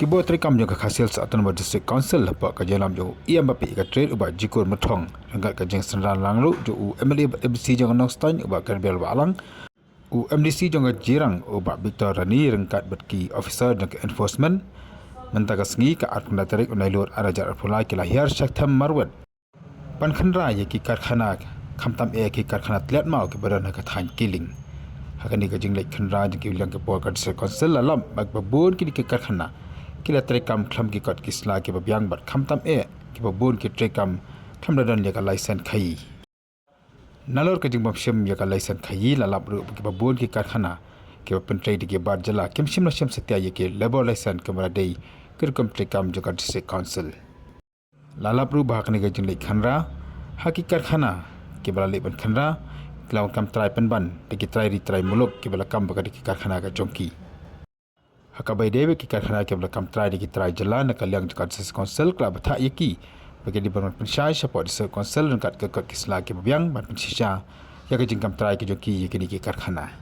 Kibo trikam jo hasil sa Autonomous District Council lepak ka jalam jo ia bapi ka trade uba jikur metong rengat ka jeng sendran langlu jo MLA MDC jo Nongstein uba kerbel balang MDC jo jirang uba Victor Rani rengkat betki officer dan enforcement mentaka sengi ka at kena tarik unailur arajar pula ki lahir Syaktam Marwat pan khandra ye ki karkhana khamtam e ki karkhana tlet mau ki badan ka than killing hakani ka jing lek khandra ki ulang ke por ka District Council alam bag babun ki karkhana kila trekam kham ki kot kisla ki babyang bat kham tam e ki babun ki trekam kham dadan ya ka license khai nalor ka jing bamshim ya ka license khai la lap ru ki babun ki karkhana ki bapen trade ki bar jala kimshim na shim satya ye ki labor license kamara dei kirkum trekam jo ka District Council la lap ru ba khani ka jing le khanra haki karkhana ki bala le ban khanra klaw kam trai pen ban ki trai ri trai muluk ki bala kam ba ka karkhana ka jongki hakabai dewe ki karkhana ke belakam trai di trai jalan nak liang dekat District Council kelab tak yaki bagi di bangun pensyai support District Council dekat ke kisla ke babiang ban pensisha ya ke jingkam trai ke joki yaki ki karkhana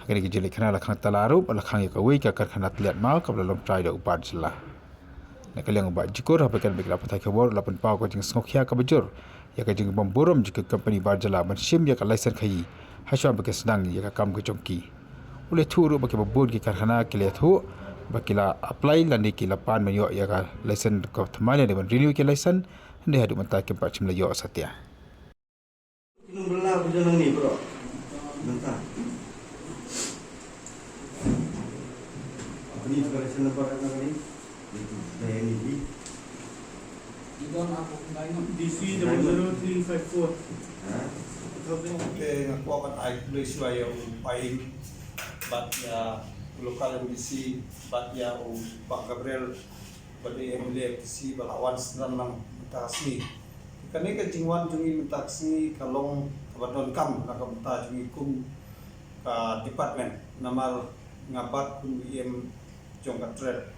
hakani ke jeli khana lakhang talaru lakhang ya kawai ke karkhana tliat mau ke belum trai da upar jela nak liang ubat jikur hapakan bagi lapan tak kebor lapan pau ke jing sngokya ke bejur ya ke jing bomborom jika company bar jela ban sim ya ke license khai haswa bagi sedang ya ke kam ke joki oleh turu bagi babun ki karkhana ke lethu bakila apply landi ki lapan menyo ya ka license ko thamanya dengan renew ki license hande hadu mata ke pak chimla yo satya bela berjalan ni bro bentar ini juga license number ni ini Idon aku DC 00354 okay aku akan I suai paling bat ya lokal MDC bat ya Pak Gabriel pada MLA MDC balawan senang nang taksi kani ka jingwan jungi taksi kalong kabadon kam na kabta jungi kum ka department namal ngabat kum IM jong ka trade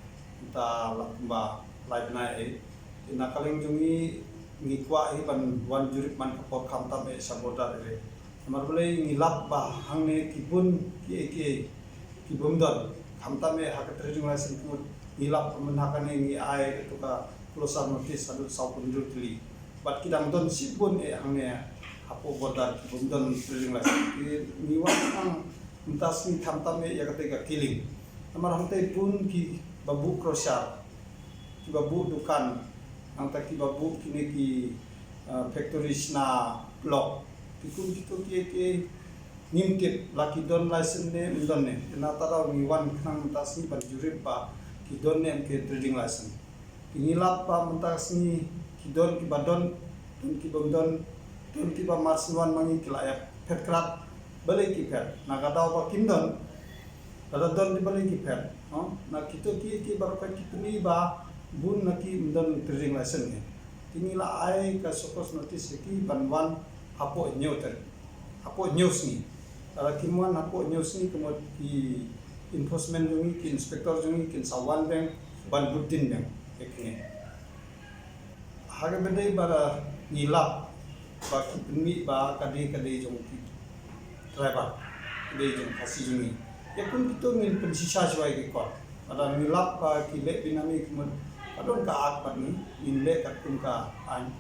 ta lakba live na ina kaling jungi ngikwa ban wan jurip man kapot kam ta be saboda re namar boleh ngilap bah hangne kibun ki kibumdon hamtame hak trading license pun ngilap menakane ngi ai itu ka closer notice adu saupun dili bat kidang don sipun hangne hapo bodar kibumdon trading license niwan ang entas ni hamtame ya ketika killing namar hamte pun ki babu crosser ki babu dukan angta ki babu kini ki factory na block pikun gitu ki ngimtip laki don license ne don ne na tara wan khang tas ni ban jurip pa ki don ne ke trading license ngilap pa mentas ni ki don ki badon don ki bondon don ki ba masnuan mangi ki layak pet krat balik ki pet na kata pa kindon ada don di balik ki pet na kito ki bar pa ki ni ba bun na ki don trading license ne tingila ai ka sokos notice ki banwan hapo newton hapo news ni kalau kimuan hapo news ni kemudian ki enforcement jungi ki inspector jungi ki sawan bank ban budin bank ekne haga bedai bara nilap ba ki ba kade jong ki driver kade jong kasi jungi ya pun itu min pensisa jwai ki kot ada nilap ba ki le binami kemudian adon ka akpat ni inle kat kun ka an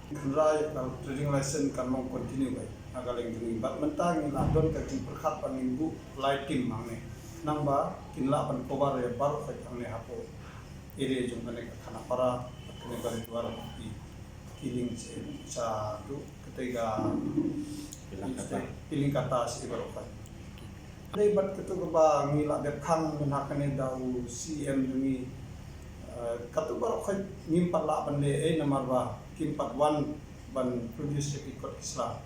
Kendrai kalau trading license kan mau continue baik. Agaling ini bat mentang ni ladon ke tim perkhat pangimbu light team mangne. Nang ba kinla pan kobar ya baru fek angne hapo. Ire jung kane khana para kene bari duara di killing sa tu ketiga piling kata si baru fek. Dei bat ketu ba ngila dep khang menakane dau CM jungi katu baru fek ngimpat la bande namar ba kimpat wan ban produce ikut Islam